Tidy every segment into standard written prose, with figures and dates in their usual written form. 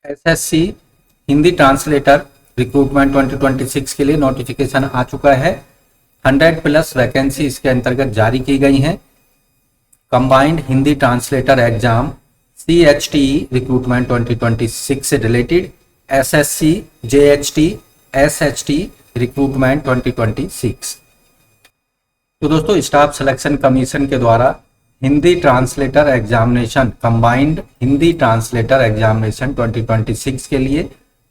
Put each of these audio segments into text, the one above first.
SSC Hindi translator recruitment 2026 के लिए notification आ चुका है। 100+ वैकेंसी इसके अंतर्गत जारी की गई हैं। Combined Hindi translator exam CHTE recruitment 2026 से related SSC JHT SHT recruitment 2026। तो दोस्तों, स्टाफ सिलेक्शन कमीशन के द्वारा Hindi translator examination combined Hindi translator examination 2026 के लिए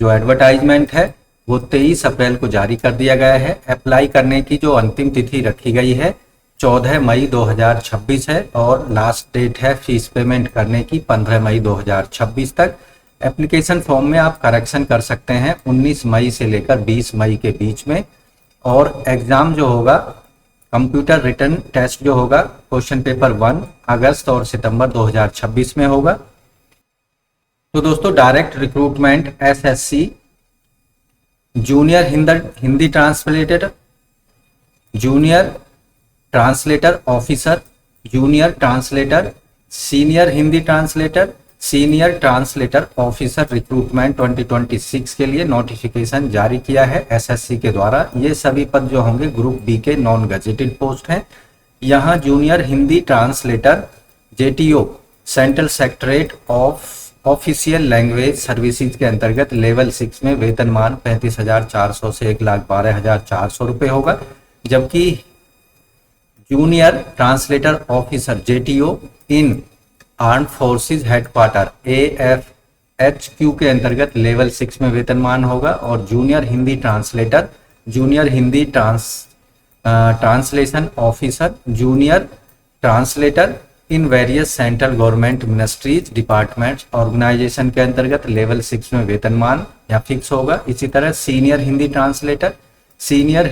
जो एडवर्टाइजमेंट है वो 23 अप्रैल को जारी कर दिया गया है। अप्लाई करने की जो अंतिम तिथि रखी गई है 14 मई 2026 है और लास्ट डेट है फीस पेमेंट करने की 15 मई 2026 तक। एप्लीकेशन फॉर्म में आप करेक्शन कर सकते हैं 19 मई से लेकर 20 मई के बीच में। और एग्जाम जो होगा कंप्यूटर रिटन टेस्ट जो होगा क्वेश्चन पेपर 1 अगस्त और सितंबर 2026 में होगा। तो दोस्तों, direct recruitment SSC junior Hindi translator, junior translator officer, junior translator, senior Hindi translator, senior translator officer recruitment 2026 के लिए नोटिफिकेशन जारी किया है SSC के द्वारा। ये सभी पद जो होंगे ग्रुप बी के नॉन गजेटेड पोस्ट हैं। यहाँ junior Hindi translator JTO central secretariat of official language services के अंतर्गत लेवल 6 में वेतनमान 35,400 से 1,12,400 रुपये होगा। जबकि junior translator officer JTO in armed forces headquarter AFHQ के अंतर्गत लेवल 6 में वेतनमान होगा। और junior Hindi translator, junior Hindi translation officer, junior translator in various central government ministries departments organisation के अंतर्गत लेवल 6 में वेतनमान या फिक्स होगा। इसी तरह senior Hindi translator, senior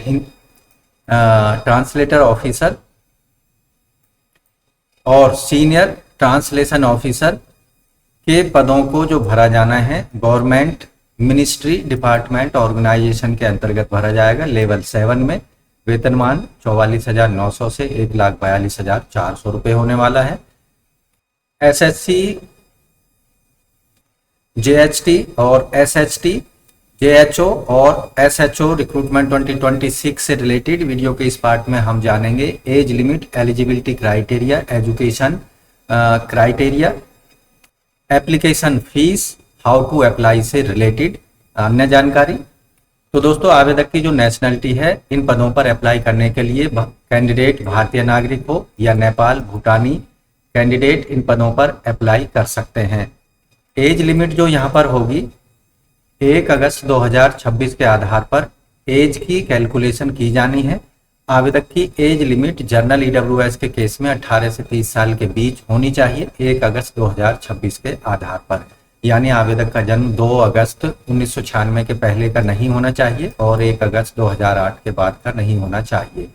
translator officer और सीनियर ट्रांसलेशन ऑफिसर के पदों को जो भरा जाना है गवर्नमेंट मिनिस्ट्री डिपार्टमेंट ऑर्गेनाइजेशन के अंतर्गत भरा जाएगा। लेवल 7 में वेतनमान 44,900 से 1,42,400 रुपये होने वाला है। SSC JHT और SHT JHO और SHO रिक्रूटमेंट 2026 से रिलेटेड वीडियो के इस पार्ट में हम जानेंगे age limit, eligibility criteria, education criteria, application fees, how to apply से रिलेटेड अन्य जानकारी। तो दोस्तों, आवेदक की जो नेशनलिटी है इन पदों पर अप्लाई करने के लिए कैंडिडेट भारतीय नागरिक हो या नेपाल भूटानी कैंडिडेट इन पदों पर अप्लाई कर सकते हैं। एज लिमिट जो यहाँ पर होगी 1 अगस्त 2026 के आधार पर एज की कैलकुलेशन की जानी है। आवेदक की एज लिमिट जनरल EWS के केस में 18 से 30 साल के बीच होनी चाहिए 1 अगस्त 2026 के आधार पर। यानी आवेदक का जन्म 2 अगस्त 1996 के पहले का नहीं होना चाहिए और 1 अगस्त 2008 के बाद का नहीं होना चाहिए।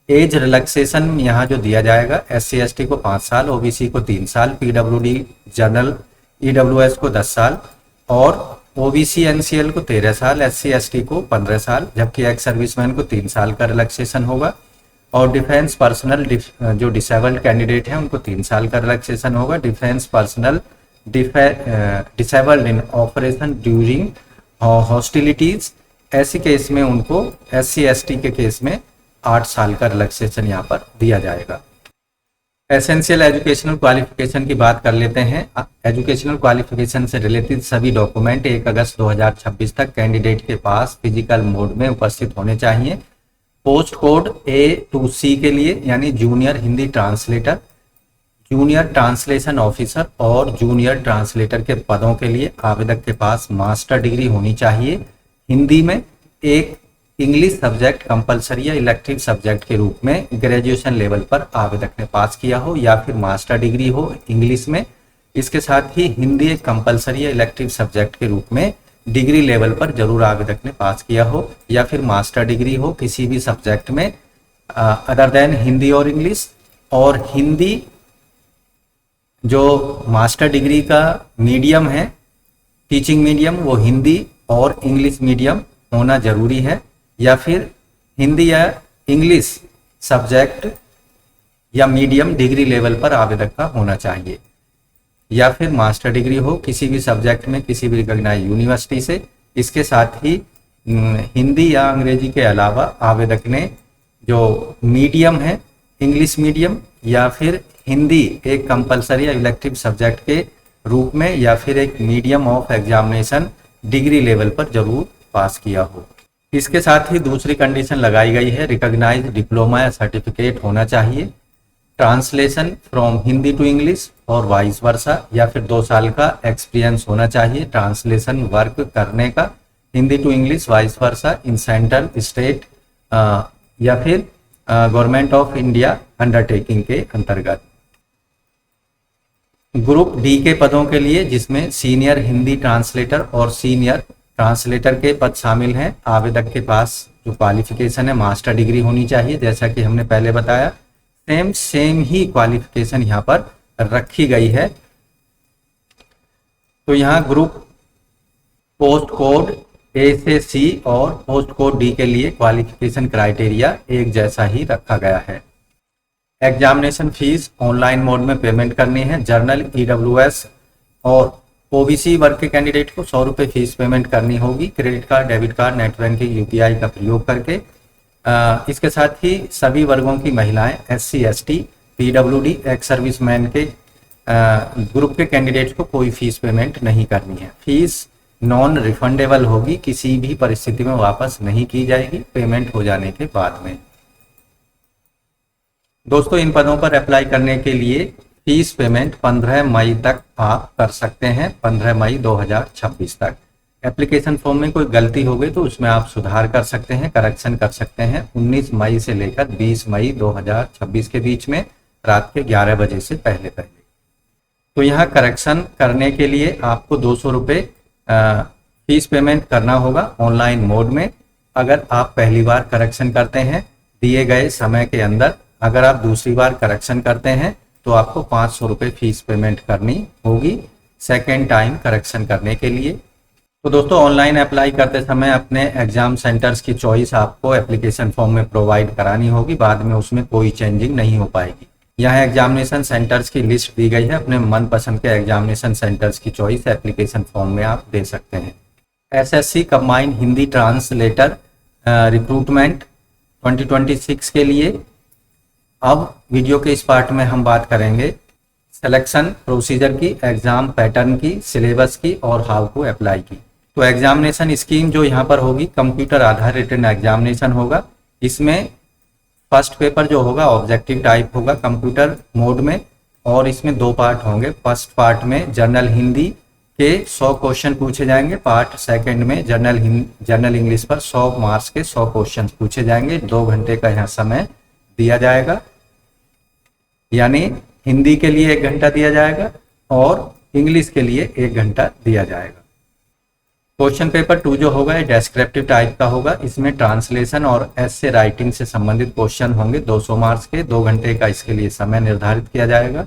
एज रिलैक्सेशन यहाँ जो दिया जाएगा SC ST को 5 साल, OBC को 3 साल, PWD जनरल EWS को 10 साल और OBC NCL को 13 साल, SC ST को 15 साल, जबकि एक्स सर्विसमैन को 3 साल का रिलैक्सेशन होगा। और डिफेंस पर्सनल जो डिसेबल्ड कैंडिडेट हैं उनको 3 साल का रिलैक्सेशन होगा। डिफेंस पर्सनल डिसेबल्ड इन ऑपरेशन ड्यूरिंग हॉस्टिलिटीज, ऐसी केस में उनको SC ST के केस में 8 साल का रिलैक्सेशन यहाँ पर दिया जाएगा। एसेंशियल एजुकेशनल क्वालिफिकेशन की बात कर लेते हैं। एजुकेशनल क्वालिफिकेशन से रिलेटेड सभी डॉक्यूमेंट 1 अगस्त 2026 तक कैंडिडेट के पास फिजिकल मोड में उपस्थित होने चाहिए। Post code A to C के लिए यानी junior Hindi translator, junior translation officer और जूनियर ट्रांसलेटर के पदों के लिए आवेदक के पास मास्टर डिग्री होनी चाहिए हिंदी में। एक इंग्लिश सब्जेक्ट कंपलसरी या इलेक्टिव सब्जेक्ट के रूप में ग्रेजुएशन लेवल पर आवेदक ने पास किया हो या फिर मास्टर डिग्री हो इंग्लिश में। इसके साथ ही हिंदी एक कंपलसरी या इलेक्टिव सब्जेक्ट के रूप में डिग्री लेवल पर जरूर आवेदक ने पास किया हो या फिर मास्टर डिग्री हो किसी भी सब्जेक्ट में अदर देन हिंदी और इंग्लिश। और हिंदी जो मास्टर डिग्री का मीडियम है टीचिंग मीडियम वो हिंदी और इंग्लिश मीडियम होना जरूरी है या फिर हिंदी या इंग्लिश सब्जेक्ट या मीडियम डिग्री लेवल पर आवेदक का होना चाहिए। या फिर मास्टर डिग्री हो किसी भी सब्जेक्ट में किसी भी रिकॉग्नाइज यूनिवर्सिटी से। इसके साथ ही हिंदी या अंग्रेजी के अलावा आवेदक ने जो मीडियम है इंग्लिश मीडियम या फिर हिंदी एक कंपलसरी या इलेक्टिव सब्जेक्ट के रूप में या फिर एक medium of examination degree level पर जरूर पास किया हो। इसके साथ ही दूसरी कंडीशन लगाई गई है, रिकॉग्नाइज डिप्लोमा या सर्टिफिकेट होना चाहिए, translation from Hindi to English और वाइस वर्सा, या फिर 2 साल का एक्सपीरियंस होना चाहिए ट्रांसलेशन वर्क करने का Hindi to English vice versa in central state या फिर गवर्नमेंट ऑफ इंडिया अंडरटेकिंग के अंतर्गत। ग्रुप डी के पदों के लिए जिसमें सीनियर हिंदी ट्रांसलेटर और सीनियर ट्रांसलेटर के पद शामिल हैं, आवेदक के पास जो क्वालिफिकेशन है मास्टर डिग्री होनी चाहिए, जैसा कि हमने पहले बताया। सेम ही क्वालिफिकेशन यहाँ पर रखी गई है। तो यहाँ ग्रुप पोस्ट कोड ए से सी और पोस्ट कोड डी के लिए क्वालिफिकेशन क्राइटेरिया एक जैसा ही रखा गया है। एग्जामिनेशन फीस ऑनलाइन मोड में पेमेंट करनी है। जर्नल ईडब्ल्यूएस और ओबीसी वर्ग के कैंडिडेट को 100 रुपये फीस पेमेंट करनी होगी credit card, debit card, net banking, UPI का प्रयोग करके। इसके साथ ही सभी वर्गों की महिलाएं, SC, ST, PWD, ex serviceman के ग्रुप के कैंडिडेट्स को कोई फीस पेमेंट नहीं करनी है। फीस नॉन रिफंडेबल होगी, किसी भी परिस्थिति में वापस नहीं की जाएगी पेमेंट हो जाने के बाद में। दोस्तों इन पदों पर अप्लाई करने के लिए फीस पेमेंट 15 मई तक आप कर सकते हैं, 15 मई 2026 तक। एप्लीकेशन फॉर्म में कोई गलती हो गई तो उसमें आप सुधार कर सकते हैं, करेक्शन कर सकते हैं 19 मई से लेकर 20 मई 2026 के बीच में रात के 11 बजे से पहले। तो यहाँ करेक्शन करने के लिए आपको 200 रुपये फीस पेमेंट करना होगा ऑनलाइन मोड में। अगर आप पहली बार करेक्शन करते हैं दिए गए समय के अंदर, अगर आप दूसरी बार करेक्शन करते हैं तो आपको 500 रुपये फीस पेमेंट करनी होगी सेकेंड टाइम करेक्शन करने के लिए। तो दोस्तों ऑनलाइन अप्लाई करते समय अपने एग्जाम सेंटर्स की चॉइस आपको एप्लीकेशन फॉर्म में प्रोवाइड करानी होगी, बाद में उसमें कोई चेंजिंग नहीं हो पाएगी। यहाँ एग्जामिनेशन सेंटर्स की लिस्ट दी गई है, अपने मनपसंद के एग्जामिनेशन सेंटर्स की चॉइस एप्लीकेशन फॉर्म में आप दे सकते हैं। SSC combined Hindi translator recruitment 2026 के लिए अब वीडियो के इस पार्ट में हम बात करेंगे सिलेक्शन प्रोसीजर की, एग्जाम पैटर्न की, सिलेबस की और हाउ टू अप्लाई की। तो एग्जामिनेशन स्कीम जो यहाँ पर होगी कंप्यूटर आधारित रिटन एग्जामिनेशन होगा। इसमें फर्स्ट पेपर जो होगा ऑब्जेक्टिव टाइप होगा कंप्यूटर मोड में और इसमें 2 पार्ट होंगे। फर्स्ट पार्ट में जनरल हिंदी के 100 क्वेश्चन पूछे जाएंगे, पार्ट सेकंड में जनरल इंग्लिश पर 100 मार्क्स के 100 क्वेश्चन पूछे जाएंगे। 2 घंटे का यहाँ समय दिया जाएगा, यानी हिंदी के लिए 1 घंटा दिया जाएगा और इंग्लिश के लिए 1 घंटा दिया जाएगा। क्वेश्चन पेपर 2 जो होगा ये डेस्क्रिप्टिव टाइप का होगा। इसमें ट्रांसलेशन और एसे राइटिंग से संबंधित क्वेश्चन होंगे 200 मार्क्स के। 2 घंटे का इसके लिए समय निर्धारित किया जाएगा।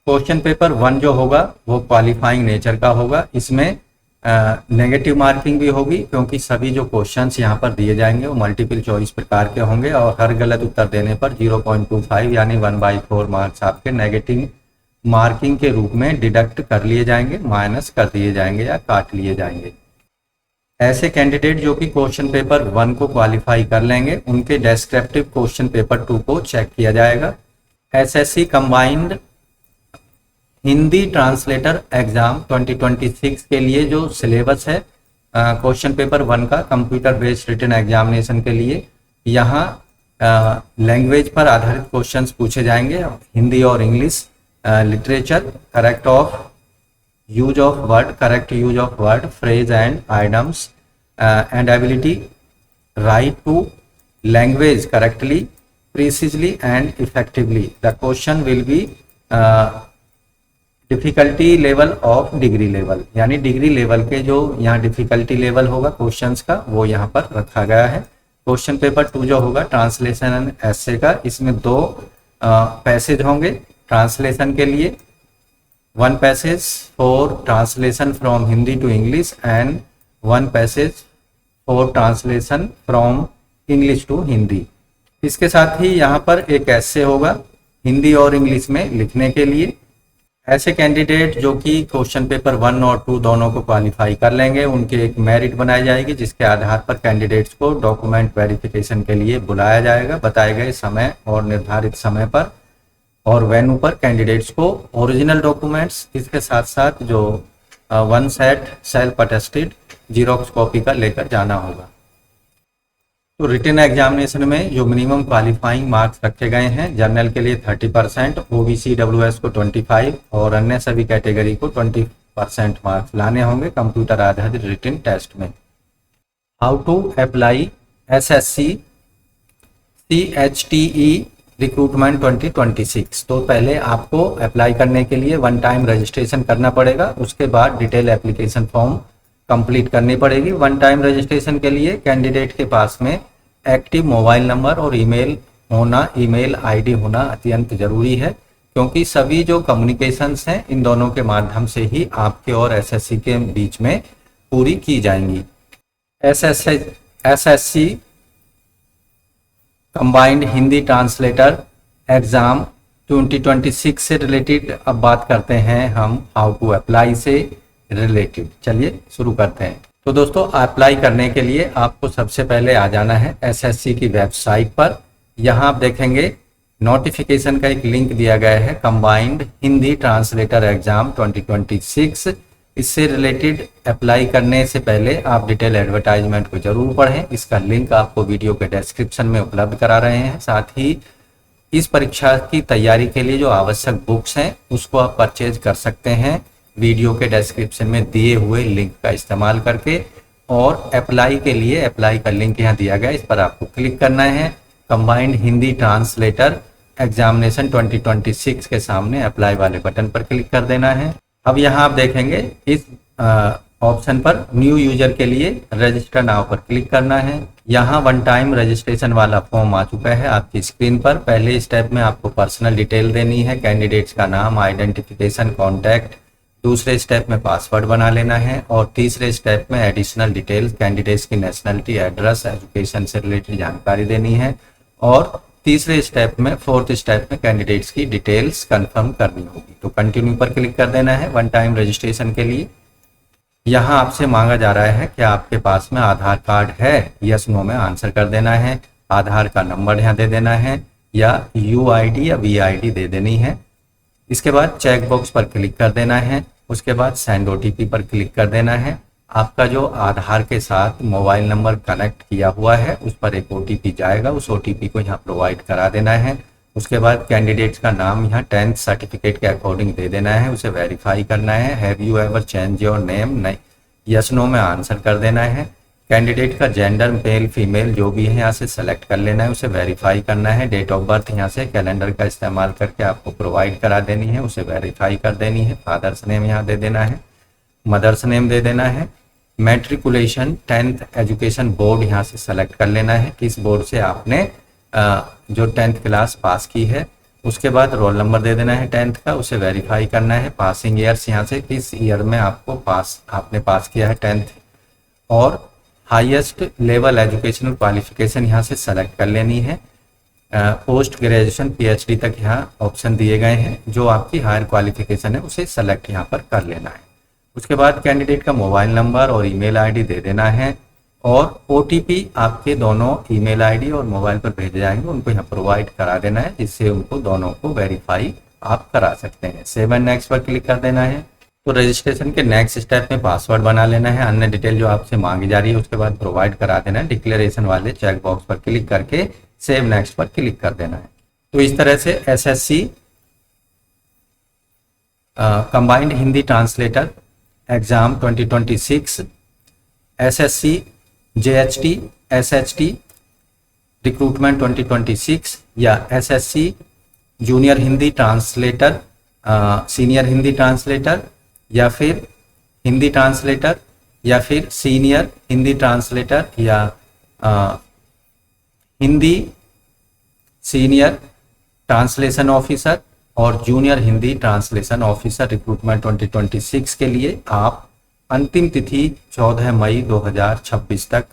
क्वेश्चन पेपर 1 जो होगा वो क्वालिफाइंग नेचर का होगा। इसमें नेगेटिव मार्किंग भी होगी क्योंकि सभी जो क्वेश्चंस यहाँ पर दिए जाएंगे वो मल्टीपल चॉइस प्रकार के होंगे और हर गलत उत्तर देने पर 0.25 यानी 1/4 मार्क्स आपके नेगेटिव मार्किंग के रूप में डिडक्ट कर लिए जाएंगे, माइनस कर दिए जाएंगे या काट लिए जाएंगे। ऐसे कैंडिडेट जो कि क्वेश्चन पेपर 1 को क्वालिफाई कर लेंगे उनके डेस्क्रिप्टिव क्वेश्चन पेपर 2 को चेक किया जाएगा। SSC combined Hindi translator exam 2026 के लिए जो सिलेबस है क्वेश्चन पेपर 1 का कंप्यूटर बेस्ड रिटन एग्जामिनेशन के लिए, यहाँ लैंग्वेज पर आधारित क्वेश्चंस पूछे जाएंगे, हिंदी और English, literature, correct use of word, phrase and items and ability write to language correctly, precisely and effectively. The question will be difficulty level of degree level, यानी degree level के जो यहाँ difficulty level होगा questions का वो यहाँ पर रखा गया है। क्वेश्चन पेपर 2 जो होगा ट्रांसलेशन एंड एसे का, इसमें 2 पैसेज होंगे ट्रांसलेशन के लिए। 1 passage for translation from Hindi to English and 1 passage for translation from English to Hindi. इसके साथ ही यहाँ पर एक एसे होगा हिंदी और इंग्लिश में लिखने के लिए। ऐसे कैंडिडेट जो कि क्वेश्चन पेपर 1 और 2 दोनों को क्वालिफाई कर लेंगे, उनके एक मेरिट बनाई जाएगी जिसके आधार पर कैंडिडेट्स को डॉक्यूमेंट वेरिफिकेशन के लिए बुलाया जाएगा बताए गए समय और निर्धारित समय पर और वेन्यू पर। कैंडिडेट्स को ओरिजिनल डॉक्यूमेंट्स इसके साथ साथ जो 1 set self attested xerox copy का लेकर जाना होगा। तो रिटन एग्जामिनेशन में जो मिनिमम क्वालिफाइंग मार्क्स रखे गए हैं, जनरल के लिए 30%, ओबीसी डब्ल्यूएस को 25 और अन्य सभी कैटेगरी को 20% मार्क्स लाने होंगे कंप्यूटर आधारित रिटन टेस्ट में। How to apply SSC CHTE recruitment 2026। तो पहले आपको अप्लाई करने के लिए 1 टाइम रजिस्ट्रेशन करना पड़ेगा, उसके बाद डिटेल एप्लीकेशन फॉर्म कंप्लीट करनी पड़ेगी। 1 टाइम रजिस्ट्रेशन के लिए कैंडिडेट के पास में एक्टिव मोबाइल नंबर और ईमेल आईडी होना अत्यंत जरूरी है, क्योंकि सभी जो कम्युनिकेशंस हैं इन दोनों के माध्यम से ही आपके और एसएससी के बीच में पूरी की जाएंगी। SSC combined Hindi translator exam 2026 से रिलेटेड अब बात करते हैं हम हाउ टू अप्लाई से रिलेटेड। चलिए शुरू करते हैं। तो दोस्तों, अप्लाई करने के लिए आपको सबसे पहले आ जाना है एसएससी की वेबसाइट पर। यहाँ आप देखेंगे नोटिफिकेशन का एक लिंक दिया गया है, कंबाइंड हिंदी ट्रांसलेटर एग्जाम 2026। इससे रिलेटेड अप्लाई करने से पहले आप डिटेल एडवर्टाइजमेंट को जरूर पढ़ें। इसका लिंक आपको वीडियो के डिस्क्रिप्शन में उपलब्ध करा रहे हैं। साथ ही इस परीक्षा की तैयारी के लिए जो आवश्यक बुक्स हैं उसको आप परचेज कर सकते हैं वीडियो के डिस्क्रिप्शन में दिए हुए लिंक का इस्तेमाल करके। और अप्लाई के लिए अप्लाई का लिंक यहाँ दिया गया, इस पर आपको क्लिक करना है। कंबाइंड हिंदी ट्रांसलेटर एग्जामिनेशन 2026 के सामने अप्लाई वाले बटन पर क्लिक कर देना है। अब यहाँ आप देखेंगे इस ऑप्शन पर न्यू यूजर के लिए रजिस्टर नाउ पर क्लिक करना है। यहाँ 1 टाइम रजिस्ट्रेशन वाला फॉर्म आ चुका है आपकी स्क्रीन पर। पहले स्टेप में आपको पर्सनल डिटेल देनी है, कैंडिडेट्स का नाम, आइडेंटिफिकेशन, कॉन्टैक्ट। दूसरे स्टेप में पासवर्ड बना लेना है और तीसरे स्टेप में एडिशनल डिटेल्स, कैंडिडेट्स की नेशनलिटी, एड्रेस, एजुकेशन से रिलेटेड जानकारी देनी है। और तीसरे स्टेप में, 4th स्टेप में कैंडिडेट्स की डिटेल्स कंफर्म करनी होगी। तो कंटिन्यू पर क्लिक कर देना है 1 टाइम रजिस्ट्रेशन के लिए। यहाँ आपसे मांगा जा रहा है कि आपके पास में आधार कार्ड है, यस नो में आंसर कर देना है। आधार का नंबर यहाँ दे देना है या UID या VID दे देनी है। इसके बाद चेक बॉक्स पर क्लिक कर देना है। उसके बाद सेंड OTP पर क्लिक कर देना है। आपका जो आधार के साथ मोबाइल नंबर कनेक्ट किया हुआ है उस पर एक OTP जाएगा, उस OTP को यहाँ प्रोवाइड करा देना है। उसके बाद कैंडिडेट्स का नाम यहाँ 10th सर्टिफिकेट के अकॉर्डिंग दे देना है, उसे वेरीफाई करना है। Have you ever change your name, नहीं, यस नो में आंसर कर देना है। कैंडिडेट का जेंडर मेल फीमेल जो भी है यहाँ से सेलेक्ट कर लेना है, उसे वेरीफाई करना है। डेट ऑफ बर्थ यहाँ से कैलेंडर का इस्तेमाल करके आपको प्रोवाइड करा देनी है, उसे वेरीफाई कर देनी है। फादर्स नेम यहाँ दे देना है, मदर्स नेम दे देना है। मैट्रिकुलेशन 10th एजुकेशन बोर्ड यहाँ से सेलेक्ट कर लेना है, किस बोर्ड से आपने जो 10th क्लास पास की है। उसके बाद रोल नंबर दे देना है 10th का, उसे वेरीफाई करना है। पासिंग ईयर्स यहाँ से किस ईयर में आपने पास किया है 10th। और हाईएस्ट लेवल एजुकेशनल क्वालिफिकेशन यहाँ से सेलेक्ट कर लेनी है। पोस्ट ग्रेजुएशन PhD तक यहाँ ऑप्शन दिए गए हैं, जो आपकी हायर क्वालिफिकेशन है उसे सेलेक्ट यहाँ पर कर लेना है। उसके बाद कैंडिडेट का मोबाइल नंबर और ईमेल आईडी दे देना है और OTP आपके दोनों ईमेल आईडी और मोबाइल पर भेजे जाएंगे, उनको यहाँ प्रोवाइड करा देना है, जिससे उनको दोनों को वेरीफाई आप करा सकते हैं। सेव एंड नेक्स्ट पर क्लिक कर देना है। तो रजिस्ट्रेशन के नेक्स्ट स्टेप में पासवर्ड बना लेना है, अन्य डिटेल जो आपसे मांगी जा रही है उसके बाद प्रोवाइड करा देना है। डिक्लेरेशन वाले चेक बॉक्स पर क्लिक करके सेव नेक्स्ट पर क्लिक कर देना है। तो इस तरह से SSC combined Hindi translator exam 2026, SSC JHT SHT recruitment 2026 या SSC junior Hindi translator, senior Hindi translator या फिर हिंदी ट्रांसलेटर या फिर सीनियर हिंदी ट्रांसलेटर या हिंदी सीनियर ट्रांसलेशन ऑफिसर और junior Hindi translation officer recruitment 2026 के लिए आप अंतिम तिथि 14 मई 2026 तक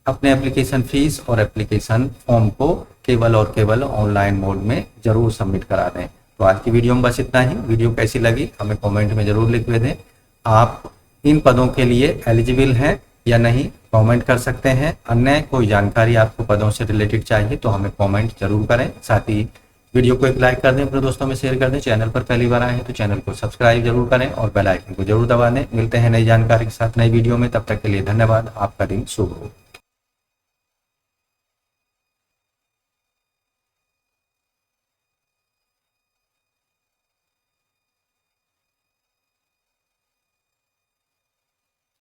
अपने एप्लीकेशन फीस और एप्लीकेशन फॉर्म को केवल और केवल ऑनलाइन मोड में जरूर सबमिट करा दें। तो आज की वीडियो में बस इतना ही। वीडियो कैसी लगी हमें कमेंट में जरूर लिख के दें। आप इन पदों के लिए एलिजिबल हैं या नहीं कमेंट कर सकते हैं। अन्य कोई जानकारी आपको पदों से रिलेटेड चाहिए तो हमें कमेंट जरूर करें। साथ ही वीडियो को एक लाइक कर दें, अपने दोस्तों में शेयर कर दें। चैनल पर पहली बार आए हैं तो चैनल को सब्सक्राइब जरूर करें और बेल आइकन को जरूर दबा दें। मिलते हैं नई जानकारी के साथ नई वीडियो में, तब तक के लिए धन्यवाद। आपका दिन शुभ हो।